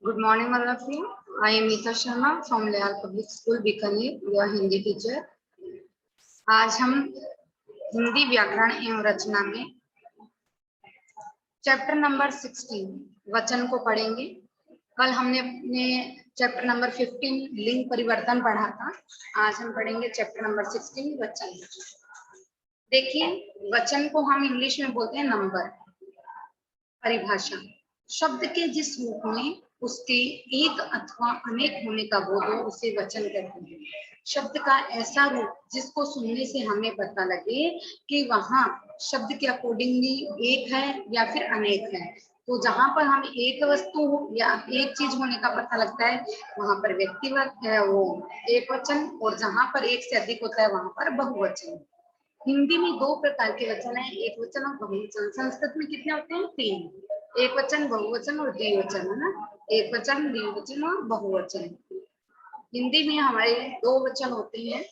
Good morning, all of you. I am Neeta Sharma from Leal Public School, Bikaner, your Hindi teacher. आज हम हिंदी व्याकरण एवं रचना में chapter number 16 वचन को पढ़ेंगे। कल हमने अपने चैप्टर नंबर 15 लिंग परिवर्तन पढ़ा था। आज हम पढ़ेंगे चैप्टर नंबर 16 वचन। देखिए, वचन को हम इंग्लिश में बोलते हैं नंबर। परिभाषा: शब्द के जिस रूप में उसके एक अथवा अनेक होने का बोध हो उसे वचन कहते हैं। शब्द का ऐसा रूप जिसको सुनने से हमें पता लगे कि वहाँ शब्द के अकॉर्डिंगली एक है या फिर अनेक है। तो जहां पर हमें एक वस्तु या एक चीज होने का पता लगता है वहां पर व्यक्तिवाचक है वो एक वचन, और जहां पर एक से अधिक होता है वहां पर बहुवचन। हिंदी में दो प्रकार के वचन है, एक वचन और बहुवचन। संस्कृत में कितने होते हैं? तीन: एक वचन, बहुवचन और द्विवचन, है ना। एक वचन, द्विवचन और बहुवचन। हिंदी में हमारे दो वचन होते हैं।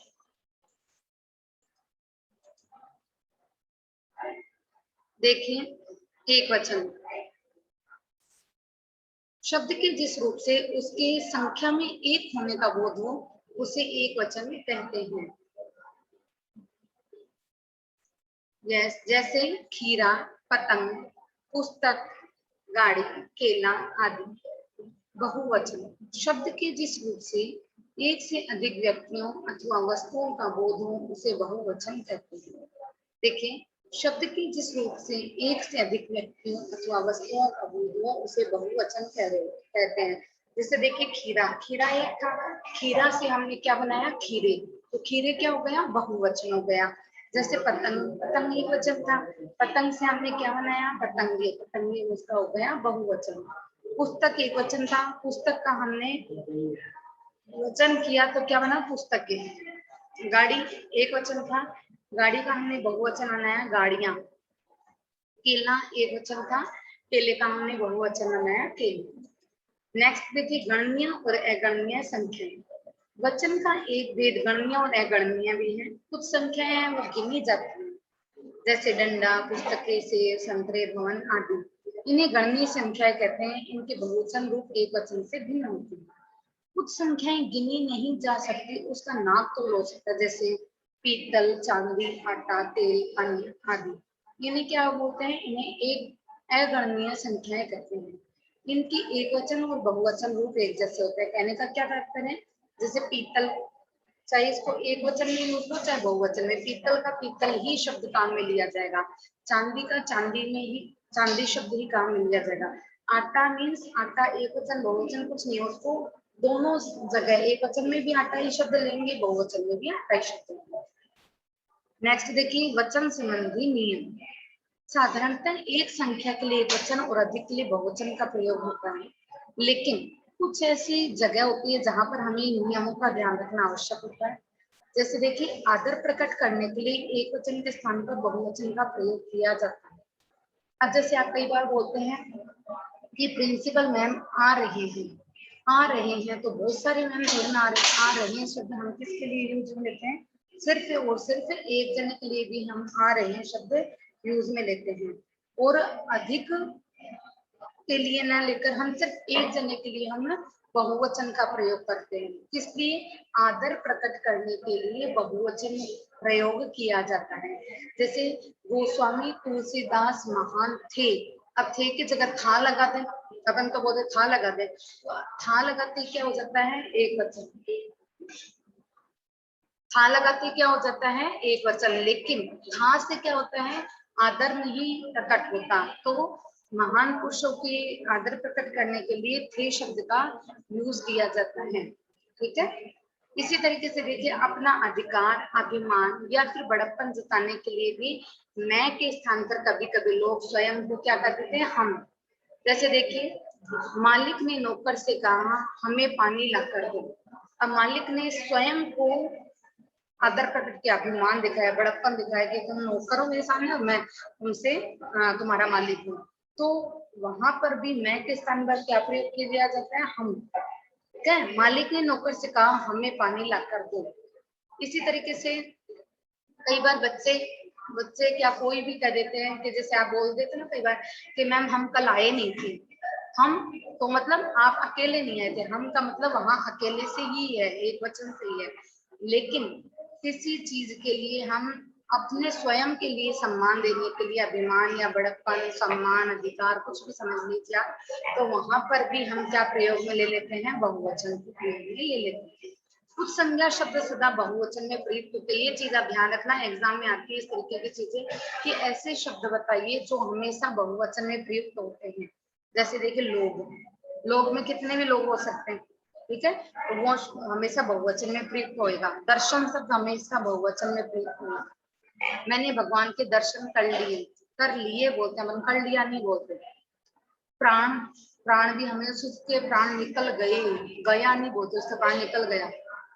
देखिए, एक वचन शब्द के जिस रूप से उसके संख्या में एक होने का बोध हो उसे एक वचन कहते हैं। जैसे खीरा, पतंग, पुस्तक, गाड़ी, केला आदि। बहुवचन शब्द के जिस रूप से एक से अधिक व्यक्तियों अथवा वस्तुओं का बोध हो उसे बहुवचन कहते हैं। देखिए, शब्द के जिस रूप से एक से अधिक व्यक्तियों अथवा वस्तुओं का बोध हो उसे बहुवचन कहते हैं। जैसे देखिए, खीरा, खीरा एक था, खीरा से हमने क्या बनाया? खीरे, तो खीरे क्या हो गया? बहुवचन हो गया। जैसे पतंग, पतंग एक वचन था, पतंग से हमने क्या बनाया? पतंगे, पतंगे उसका हो गया बहुवचन। पुस्तक एक वचन था, पुस्तक का हमने वचन किया तो क्या बना? पुस्तकें। गाड़ी एक वचन था, गाड़ी का हमने बहुवचन बनाया गाड़ियां। केला एक वचन था, केले का हमने बहुवचन बनाया केले। नेक्स्ट देखिए, गणनीय और अगणनीय संख्याएं। वचन का एक भेद गणनीय और अगणनीय भी है। कुछ संख्याएं हैं वो गिनी जाती हैं, जैसे डंडा, पुस्तकें, सेब, संतरे, भवन आदि। इन्हें गणनीय संख्याएं कहते हैं। इनके बहुवचन रूप एक वचन से भिन्न होते हैं। कुछ संख्याएं गिनी नहीं जा सकती, उसका नाप तो हो सकता है, जैसे पीतल, चांदी, आटा, तेल, अन्न आदि। इन्हें क्या बोलते हैं? इन्हें एक अगणनीय संख्याएं कहते हैं। इनकी एक वचन और बहुवचन रूप एक जैसे होते हैं। कहने का क्या तात्पर्य है? जैसे पीतल, चाहे इसको एक वचन में यूज हो चाहे बहुवचन में, पीतल का पीतल ही शब्द काम में लिया जाएगा। चांदी का चांदी में ही चांदी शब्द ही काम में लिया जाएगा। आटा मीन्स आटा एक वचन बहुवचन कुछ नहीं, उसको दोनों जगह एक वचन में भी आटा ही शब्द लेंगे, बहुवचन में भी आटा ही शब्द लेंगे। नेक्स्ट देखिए, वचन संबंधी नियम। साधारणतः एक संख्या के लिए एक वचन और अधिक के लिए बहुवचन का प्रयोग होता है, लेकिन कुछ ऐसी जगह होती है जहां पर हमें नियमों का ध्यान रखना आवश्यक होता है। जैसे देखिए, आदर प्रकट करने के लिए एक वचन के स्थान पर बहुवचन का प्रयोग किया जाता है। अब जैसे आप कई बार बोलते हैं कि प्रिंसिपल मैम आ रहे हैं, आ रहे हैं, तो बहुत सारे मैम थोड़ी ना आ रहे हैं शब्द हम किसके लिए यूज में लेते हैं? सिर्फ और सिर्फ एक जने के लिए भी हम आ रहे हैं शब्द यूज में लेते हैं, और अधिक के लिए ना लेकर हम सिर्फ एक जने के लिए हम बहुवचन का प्रयोग करते हैं। इसलिए आदर प्रकट करने के लिए बहुवचन प्रयोग किया जाता है। जैसे गोस्वामी तुलसीदास महान थे, अब थे की जगह था लगा दें, अपन तो बोलते था लगा दें, तो था लगाते क्या हो जाता है? एक वचन। था लगाते क्या हो जाता है? एक वचन। लेकिन था से क्या होता है? आदर नहीं प्रकट होता, तो महान पुरुषों के आदर प्रकट करने के लिए थे शब्द का यूज किया जाता है। ठीक है। इसी तरीके से देखिए, अपना अधिकार, अभिमान या फिर बड़प्पन जताने के लिए भी मैं के स्थान पर कभी कभी लोग स्वयं को क्या कर देते हैं? हम। जैसे देखिए, मालिक ने नौकर से कहा हमें पानी ला कर दो। अब मालिक ने स्वयं को आदर प्रकट किया, अभिमान दिखाया, बड़प्पन दिखाया कि तुम नौकर हो मेरे सामने और मैं तुमसे तुम्हारा मालिक हूँ। तो वहां पर भी मैं के स्थान पर क्या प्रयोग किया जाता है? हम। ठीक है। मालिक ने नौकर से कहा हमें पानी ला कर दो। इसी तरीके से कई बार बच्चे बच्चे क्या कोई भी कह देते हैं कि जैसे आप बोल देते ना कई बार कि मैम हम कल आए नहीं थे, हम तो मतलब आप अकेले नहीं आए थे, हम का मतलब वहां अकेले से ही है, एक वचन से ही है। लेकिन किसी चीज के लिए हम अपने स्वयं के लिए सम्मान देने के लिए अभिमान या बड़प्पन, सम्मान, अधिकार कुछ भी समझ लीजिए आप, तो वहां पर भी हम क्या प्रयोग में ले लेते हैं, बहुवचन के प्रयोग में ले लेते हैं। कुछ संज्ञा शब्द सदा बहुवचन में प्रयुक्त होते हैं। ये चीज आप ध्यान रखना, एग्जाम में आती है इस तरीके की चीजें कि ऐसे शब्द बताइए जो हमेशा बहुवचन में प्रयुक्त होते हैं। जैसे देखिए लोग, लोग में कितने भी लोग हो सकते हैं, ठीक है, तो वो हमेशा बहुवचन में प्रयुक्त होएगा। दर्शन शब्द हमेशा बहुवचन में प्रयुक्त होगा। मैंने भगवान के दर्शन कर लिए बोलते हैं, मन कर लिया नहीं बोलते। प्राण, प्राण भी हमें उसके प्राण निकल गए, गया नहीं बोलते, उसका प्राण निकल गया,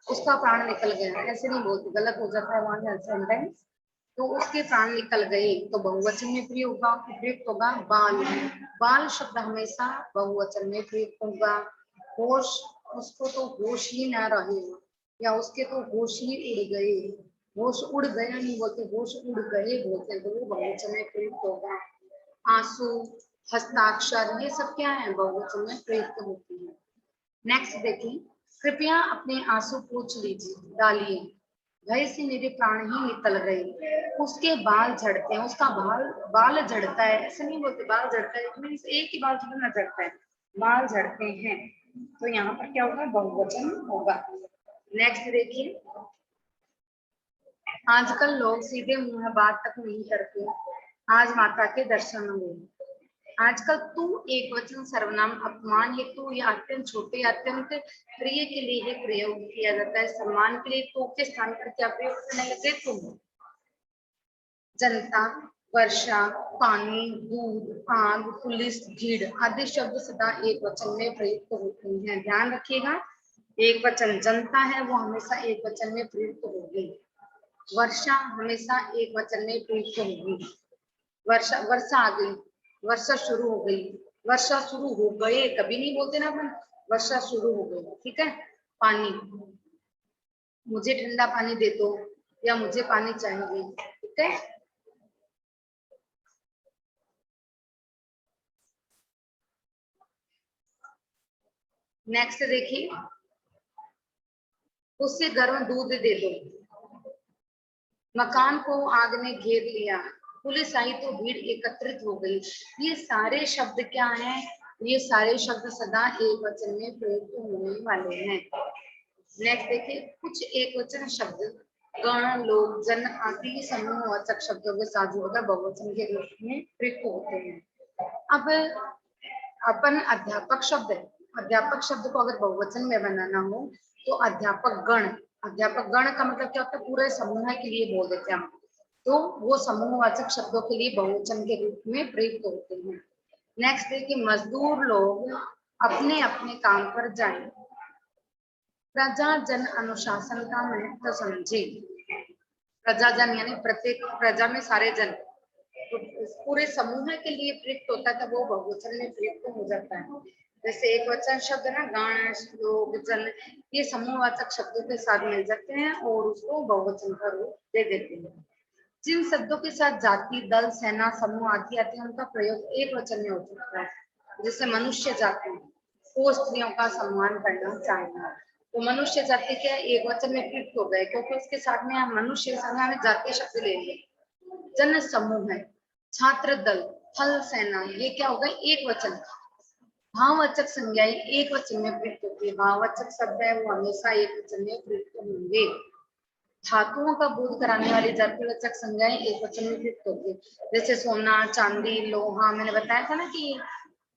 उसका प्राण निकल गया ऐसे नहीं बोलते, गलत हो जाता है वहां सेंटेंस। तो उसके प्राण निकल गए तो बहुवचन में प्रयुक्त होगा बाल। बाल शब्द हमेशा बहुवचन में प्रयुक्त होगा। होश, उसको तो होश ही ना रहे, या उसके तो होश ही उड़ गए, होश उड़ गया नहीं बोलते, होश उड़ गए बोलते, तो वो बहुवचन में प्रयुक्त होगा। आंसू, हस्ताक्षर, ये सब क्या है, बहुवचन में प्रयुक्त होती है। नेक्स्ट देखिए, कृपया अपने आंसू पोंछ लीजिए, डालिए, भय से मेरे प्राण ही निकल गए। उसके बाल झड़ते हैं, उसका बाल झड़ता है, ऐसे नहीं बोलते बाल झड़ता है, मीन्स एक ही बाल थोड़ा ना झड़ता है, बाल झड़ते हैं, तो यहाँ पर क्या होगा, बहुवचन होगा। नेक्स्ट देखिए, आजकल लोग सीधे मुंह बात तक नहीं करते, आज माता के दर्शन हुए। आजकल तू एक वचन सर्वनाम अपमान हेतु या अत्यंत छोटे या अत्यंत प्रिय के लिए ही प्रयोग किया जाता है। सम्मान के लिए तो के स्थान पर क्या प्रयोग करने लगे, तुम। जनता, वर्षा, पानी, दूध, आग, पुलिस, भीड़ आदि शब्द सदा एक वचन में प्रयुक्त होते हैं। ध्यान रखिएगा, एक वचन जनता है वो हमेशा एक वचन में प्रयुक्त होगी। वर्षा हमेशा एक वचन में प्रयुक्त होगी। वर्षा, वर्षा आ गई, वर्षा शुरू हो गई, वर्षा शुरू हो गए कभी नहीं बोलते ना अपन, वर्षा शुरू हो गई, ठीक है। पानी, मुझे ठंडा पानी दे दो, या मुझे पानी चाहिए, ठीक है। नेक्स्ट देखिए, उससे गर्म दूध दे दो, मकान को आग ने घेर लिया, पुलिस आई तो भीड़ एकत्रित हो गई। ये सारे शब्द क्या हैं, ये सारे शब्द सदा एक वचन में प्रयुक्त होने वाले हैं। नेक्स्ट देखिए, कुछ एक वचन शब्द गण, लोग, जन आदि समूहवाचक शब्दों के साथ जोड़कर बहुवचन के रूप में प्रयुक्त होते हैं। अब अपन अध्यापक शब्द है, अध्यापक शब्द को अगर बहुवचन में बनाना हो तो अध्यापक गण, अध्यापक गण का मतलब क्या होता है, पूरे समूह के लिए बोल देते हैं हम, तो वो समूहवाचक शब्दों के लिए बहुवचन के रूप में प्रयुक्त होते हैं। नेक्स्ट देखिए, मजदूर लोग अपने अपने काम पर जाएं, प्रजा जन अनुशासन का महत्व समझे। प्रजा जन यानी प्रत्येक प्रजा में सारे जन, तो पूरे समूह के लिए प्रयुक्त होता है, तो वो बहुवचन में प्रयुक्त हो जाता है। जैसे एक वचन शब्द ना गण, लोग, जन, ये समूहवाचक शब्दों के साथ मिल जाते हैं और उसको बहुवचन का रूप दे देते हैं। जिन शब्दों के साथ जाति, दल, सेना, समूह आदि आते हैं उनका प्रयोग एक वचन में हो सकता है। जैसे मनुष्य जाति, वो स्त्रियों का सम्मान करना चाहिए, तो मनुष्य जाति के एक वचन में प्रयुक्त हो गए क्योंकि उसके साथ में हम मनुष्य संज्ञा में जातीय शब्द लेंगे। जन समूह है, छात्र दल, थल सेना, ये क्या होगा, एक वचन। भाववाचक संज्ञाएं एक वचन में प्रयुक्त होती है, भाववाचक शब्द है वो हमेशा एक वचन में प्रयुक्त होंगे। धातुओं का बोध कराने वाली जातिवाचक संज्ञाएं एक वचन में प्रयुक्त होती है, जैसे सोना, चांदी, लोहा, मैंने बताया था ना कि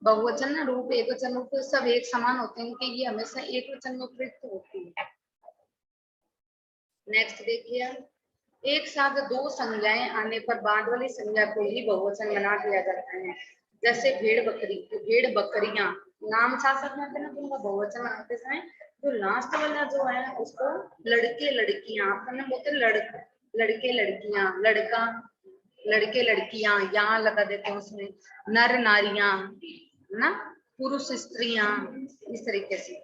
बहुवचन ना रूप, एक वचन रूप सब एक समान होते हैं कि ये हमेशा एक वचन में प्रयुक्त होती है। नेक्स्ट देखिए, एक साथ दो संज्ञाएं आने पर बाद वाली संज्ञा को ही बहुवचन बना दिया जाता है। जैसे भेड़ बकरी, तो भेड़ बकरियां, नाम साथ साथ में आते ना, तो उनका बहुवचन बनाते समय जो लास्ट वाला जो है उसको लड़के लड़कियां, अपन बोलते लड़के लड़कियां, लड़का, लड़के लड़कियां, यहाँ लगा देते हैं उसमें, नर नारियां, है ना, पुरुष स्त्रियां, इस तरीके से।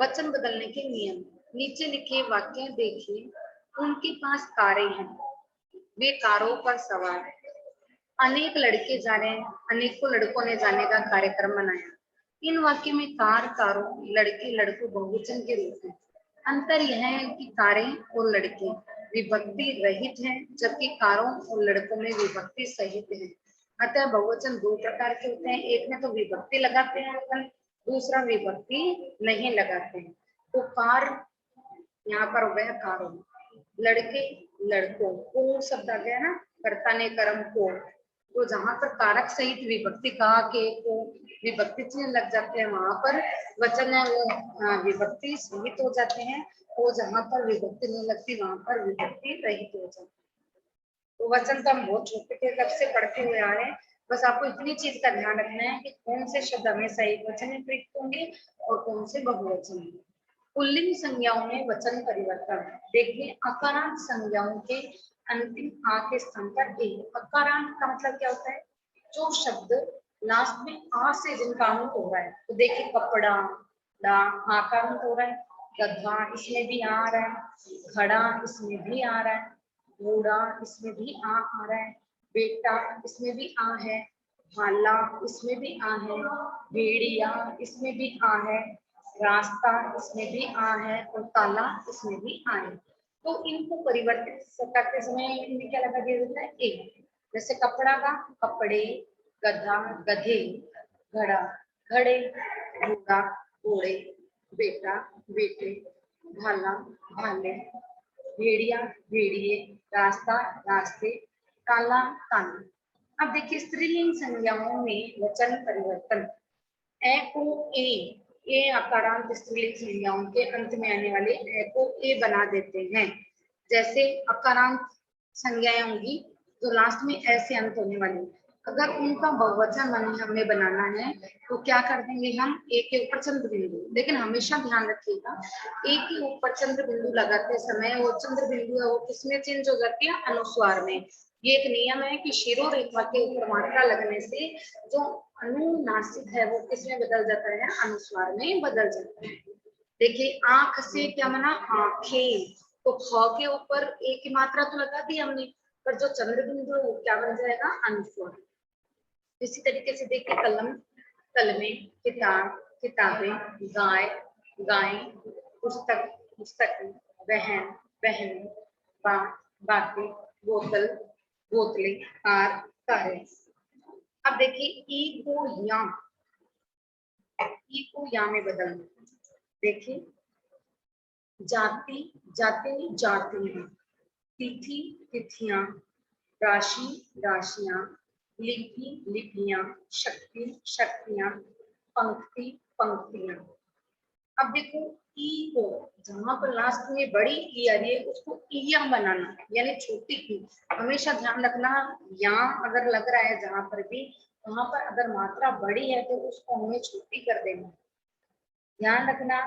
वचन बदलने के नियम, नीचे लिखे वाक्य देखिए, उनके पास कारें हैं, वे कारों पर सवार हैं, अनेक लड़के जा रहे हैं, अनेकों लड़कों ने जाने का कार्यक्रम बनाया, इन वाक्य में कार, कारों, लड़के, लड़कों बहुवचन के रूप में। अंतर यह है कि कारें और लड़के विभक्ति रहित हैं, जबकि कारों और लड़कों में विभक्ति सहित है। अतः बहुवचन दो प्रकार के होते हैं, एक में तो विभक्ति लगाते हैं अपन, दूसरा विभक्ति नहीं लगाते हैं। तो कार यहाँ पर हो गया कारों, लड़के लड़कों, को शब्द आ गया ना, कर्ता ने कर्म को, तो जहां पर कारक सहित विभक्ति का, के, को विभक्ति चिन्ह लग जाते हैं वहां पर वचन है वो विभक्ति सहित हो जाते हैं, और जहां पर विभक्ति नहीं लगती वहां पर विभक्ति रहित हो जाती है। तो वचन तो हम बहुत छोटे थे तब से पढ़ते हुए आ रहे हैं, बस आपको इतनी चीज का ध्यान रखना है कि कौन से शब्द हमेशा एक वचन में प्रयुक्त होंगे और कौन से बहुवचन में। पुल्लिंग संज्ञाओं में वचन परिवर्तन देखिए, अकारांत संज्ञाओं के अंतिम आ के स्थान पर ए। अकारांत का मतलब क्या होता है, जो शब्द लास्ट में आ से जिनका अंत हो रहा है। तो देखिए कपड़ा, डा आकारांत हो रहा है, गधा इसमें भी आ रहा है, घड़ा इसमें भी आ रहा है, घोड़ा इसमें भी आ रहा है, बेटा इसमें भी आ है, भाला इसमें भी आ है, भेड़िया इसमें भी आ है, रास्ता इसमें भी आ है, और ताला इसमें भी आ है। तो इनको परिवर्तित करते समय इनमें क्या लगा दिया जाता है, एक। जैसे कपड़ा का कपड़े, गधा गधे, घड़ा घड़े, घोड़ा घोड़े, बेटा बेटे, भाला भाले, भेड़िया भेड़िए, रास्ता रास्ते, ताला ताले। अब देखिए स्त्रीलिंग संज्ञाओं में वचन परिवर्तन। ए को ए अकारांत स्त्रीलिंग संज्ञाओं के अंत में आने वाले ए को ए बना देते हैं। जैसे अकारांत संज्ञाएं होंगी जो लास्ट में ए से अंत होने वाली, अगर उनका बहुवचन हमें बनाना है तो क्या कर देंगे हम, ए के ऊपर चंद्र बिंदु। लेकिन हमेशा ध्यान रखिएगा, ए के ऊपर चंद्र बिंदु लगाते समय वो चंद्र बिंदु है वो किसमें चेंज हो जाती है, अनुस्वार में। ये एक नियम है कि शिरोरेखा के ऊपर मात्रा लगने से जो अनुनासिक है वो किसमें बदल जाता है, अनुस्वार में बदल जाता है। देखिए आंख से क्या बना, आंखें, तो ख के ऊपर ए की मात्रा तो लगा दी हमने, पर जो चंद्र बिंदु है वो क्या बन जाएगा, अनुस्वार। इसी तरीके से देखिए कलम, कलमे, किताब, किताबें, गाय, गाय, पुस्तक, पुस्तक, बहन, बहन, बात, बातें, बोतल, बोतलें, कार, कारें। अब देखिए ई को या में बदलना। देखिए जाति, जाति, जातियां, तिथि, तिथियां, राशि, राशियां, लिपि, लिपियां, शक्ति, शक्तियां, पंक्ति, पंक्तियां। अब देखो ई को जहां पर लास्ट में बड़ी ई आ रही है उसको इया बनाना, यानी छोटी ई। हमेशा ध्यान रखना, यहाँ अगर लग रहा है जहां पर भी, वहां पर अगर मात्रा बड़ी है तो उसको हमें छोटी कर देना। ध्यान रखना,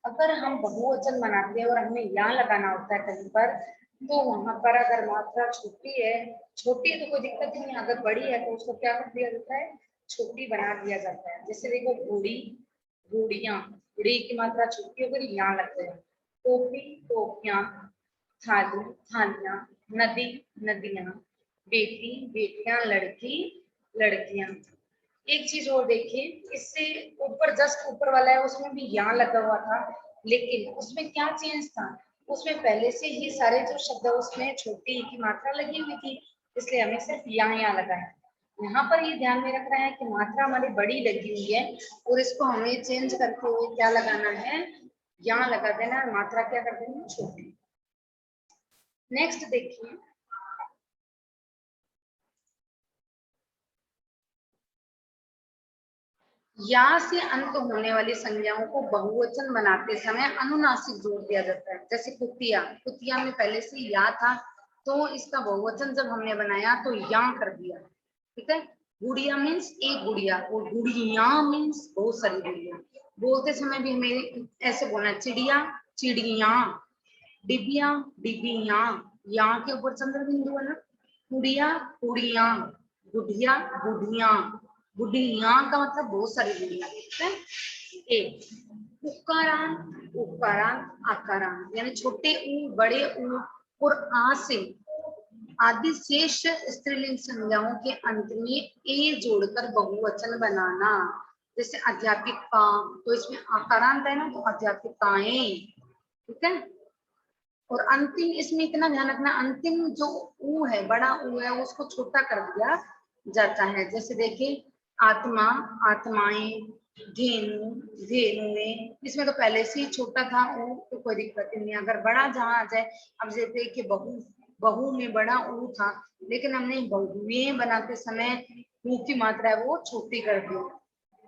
अगर हम बहुवचन बनाते हैं और हमें यहाँ लगाना होता है कहीं पर, तो वहां पर अगर मात्रा छोटी है तो कोई दिक्कत नहीं है, अगर बड़ी है तो उसको क्या कर दिया जाता है, छोटी बना दिया जाता है। जैसे देखो घोड़ी, घोड़ियां, घोड़ी की मात्रा छोटी होकर यहाँ लगते हैं। टोपी, टोपियां, थाली, थालियां, नदी, नदियां, बेटी, बेटियां, लड़की, लड़कियां। एक चीज और देखिए, इससे ऊपर जस्ट ऊपर वाला है उसमें भी यहाँ लगा हुआ था, लेकिन उसमें क्या चेंज था, उसमें पहले से ही सारे जो शब्द है उसमें छोटी की मात्रा लगी हुई थी, इसलिए हमें सिर्फ यहाँ लगा है। यहाँ पर ये ध्यान में रखना है कि मात्रा हमारी बड़ी लगी हुई है और इसको हमें चेंज करते हुए क्या लगाना है, यहाँ लगा देना, मात्रा क्या कर देना, छोटी। नेक्स्ट देखिए, या से अंत होने वाली संज्ञाओं को बहुवचन बनाते समय अनुनासिक जोड़ दिया जाता है। जैसे कुतिया, कुतिया में पहले से या था तो इसका बहुवचन जब हमने बनाया तो या कर दिया, ठीक है। गुड़िया मीन्स एक गुड़िया, और गुड़िया मीन्स बहुत सारी गुड़िया। बोलते समय भी हमें ऐसे बोलना, चिड़िया, चिड़िया, डिबिया, डिबिया, यहाँ के ऊपर चंद्र बिंदु है ना, कुड़िया, कुड़िया, गुड़िया, गुड़िया, गुड़िया का मतलब बहुत सारी गुड़िया, ठीक है। एक उकारांत, उकारांत, आकारांत, यानी छोटे ऊ, बड़े ऊ और आ से आदि शेष स्त्रीलिंग संज्ञाओं के अंत में ए जोड़कर बहुवचन बनाना। जैसे अध्यापिका, तो इसमें आकारांत है ना, तो अध्यापिकाएं, ठीक है। और अंतिम इसमें इतना ध्यान रखना, अंतिम जो ऊ है, बड़ा ऊ है, उसको छोटा कर दिया जाता है। जैसे देखिए आत्मा, आत्माएं, धेनु, धेनुएं, इसमें तो पहले से ही छोटा था ऊ, तो कोई दिक्कत नहीं। अगर बड़ा जहां आ जाए, अब जैसे कि बहू, बहू में बड़ा ऊ था, लेकिन हमने बहुएं बनाते समय ऊ की मात्रा है वो छोटी कर दी।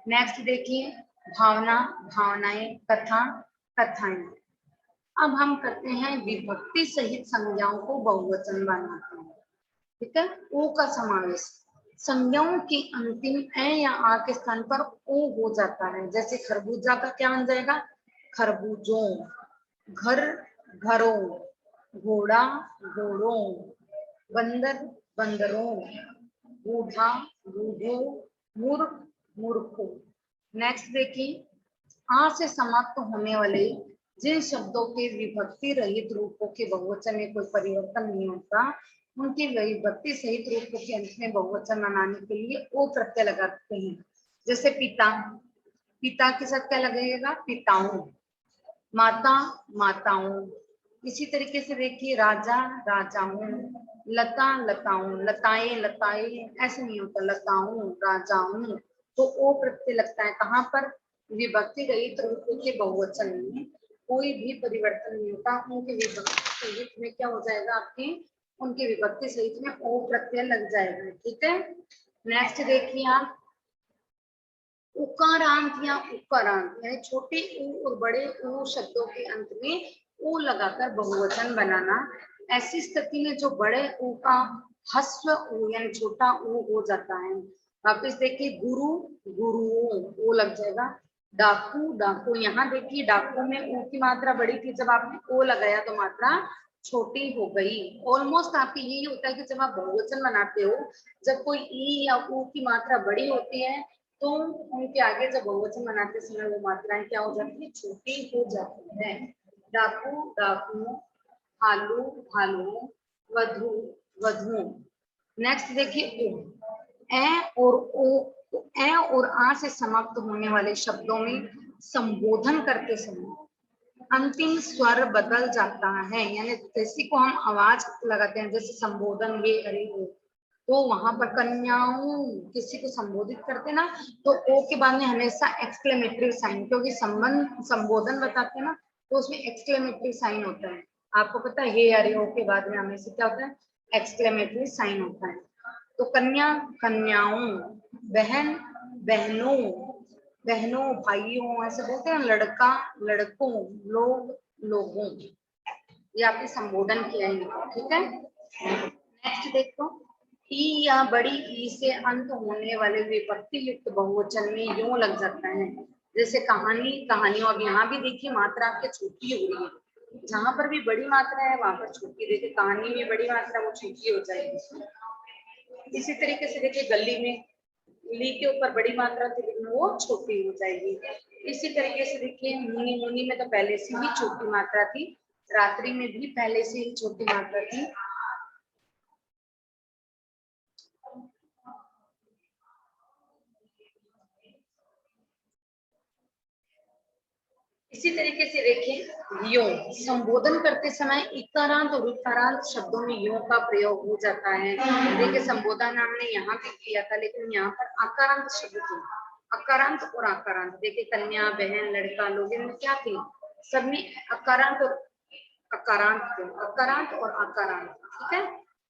नेक्स्ट देखिए भावना, भावनाएं, कथा, कथाएं। अब हम करते हैं विभक्ति सहित संज्ञाओं को बहुवचन बनाते हैं, ठीक है। ओ का समावेश, संज्ञाओं के अंतिम ए या आ के स्थान पर ओ हो जाता है। जैसे खरबूजा का क्या बन जाएगा, खरबूजों, घर, घरों, घोड़ा, घोड़ों, बंदर, बंदरों, बूढ़ा, बूढ़ों, मूर्ख, मूर्खों। नेक्स्ट देखिए आ से समाप्त होने वाले जिन शब्दों के विभक्ति रहित रूपों के बहुवचन में कोई परिवर्तन नहीं होता, उनके विभक्ति सहित रूपों के अंत में बहुवचन बनाने के लिए ओ प्रत्यय लगाते हैं। जैसे पिता, पिता के साथ क्या लगेगा, पिताओं, माता, माताओं। इसी तरीके से देखिए राजा, राजाओं, लता, लताओं, लताएं, लताएं, ऐसे नहीं होता, लताओं, राजाओं। तो ओ प्रत्यय लगता है कहाँ पर, विभक्ति रहित रूपों के बहुवचन में कोई भी परिवर्तन नहीं होता, उनके विभक्ति सहित में क्या हो जाएगा आपके, उनके विभक्ति सहित में ओ प्रत्यय लग जाएगा, ठीक है। नेक्स्ट देखिए आप उकारांत या उकारांत, यानी छोटे ऊ और बड़े ऊ शब्दों के अंत में ऊ लगाकर बहुवचन बनाना। ऐसी स्थिति में जो बड़े ऊ का ह्रस्व ऊ यानी छोटा ऊ हो जाता है। वापिस देखिए गुरु, गुरुओं, वो लग जाएगा। डाकू, डाकू, यहाँ देखिए डाकू में ऊ की मात्रा बड़ी थी, जब आपने ओ लगाया तो मात्रा छोटी हो गई। ऑलमोस्ट आपकी यही होता है कि जब आप बहुवचन बनाते हो, जब कोई ई या ऊ की मात्रा बड़ी होती है, तो उनके आगे जब बहुवचन बनाते समय वो मात्राएं क्या हो जाती है, छोटी हो जाती है। डाकू, डाकू, भालू, भालू, वधु, वधु। नेक्स्ट देखिए ओ, ए और ओ, ए और आ से समाप्त होने वाले शब्दों में संबोधन करते समय अंतिम स्वर बदल जाता है, यानी किसी को हम आवाज लगाते हैं, जैसे संबोधन ये अरे वो, तो वहां पर कन्याओं किसी को संबोधित करते ना, तो ओ के बाद में हमेशा एक्सक्लेमेटरी साइन, क्योंकि संबंध संबोधन बताते हैं ना, तो उसमें एक्सक्लेमेटरी साइन होता है। आपको पता है हे अरे ओ के बाद में हमेशा क्या होता है, एक्सक्लेमेटरी साइन होता है। तो कन्या, कन्याओं, बहन, बहनों, बहनों, भाइयों, ऐसे बोलते हैं। लड़का, लड़कों, लोग, लोगों। ये आपने संबोधन किया है, ठीक है। नेक्स्ट देखो ई या बड़ी ई से अंत होने वाले विभक्ति युक्त बहुवचन में यूं लग जाता है। जैसे कहानी, कहानियों। अब यहाँ भी देखिए मात्रा आपके छोटी हो रही है, जहां पर भी बड़ी मात्रा है वहां पर छोटी। देखिए कहानी में बड़ी मात्रा वो छोटी हो जाएगी। इसी तरीके से देखिए गली में ली के ऊपर बड़ी मात्रा थी, लेकिन वो छोटी हो जाएगी। इसी तरीके से देखिए मुनि, मुनि में तो पहले से ही छोटी मात्रा थी, रात्रि में भी पहले से ही छोटी मात्रा थी। इसी तरीके से देखिए यो, संबोधन करते समय इकारांत और उकारांत शब्दों में यो का प्रयोग हो जाता है। देखिए संबोधन हमने यहाँ भी किया था, लेकिन यहाँ पर आकारांत शब्द थे, अकारांत और आकारांत। देखिए कन्या, बहन, लड़का, लोग, इनमें क्या थे, सब में अकारांत और अकारांत थे, अकारांत और आकारांत, ठीक है।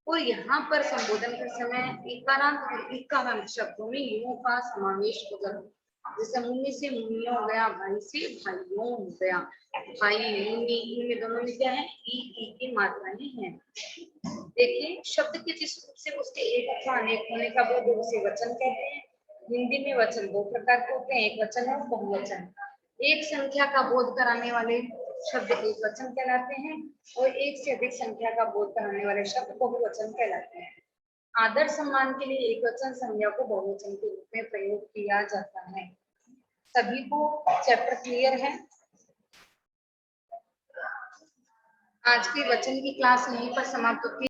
और यहाँ पर संबोधन के समय इकारांत और इकारांत शब्दों में यो का समावेश हो जाता है। जैसे मुन्नी से मुनियों हो गया, भाई से भाइयों हो गया। भाई, मुन्नी, इनमें दोनों में क्या है, ई की मात्राएं हैं। देखिए शब्द के जिस रूप से उसके एक अथवा अनेक होने का बोध उसे वचन कहते हैं। हिंदी में वचन दो प्रकार के होते हैं, एक वचन और बहुवचन। एक संख्या का बोध कराने वाले शब्द एक वचन कहलाते हैं, और एक से अधिक संख्या का बोध कराने वाले शब्द बहुवचन कहलाते हैं। आदर सम्मान के लिए एक वचन संज्ञा को बहुवचन के रूप में प्रयोग किया जाता है। सभी को चैप्टर क्लियर है। आज की वचन की क्लास यहीं पर समाप्त होती है।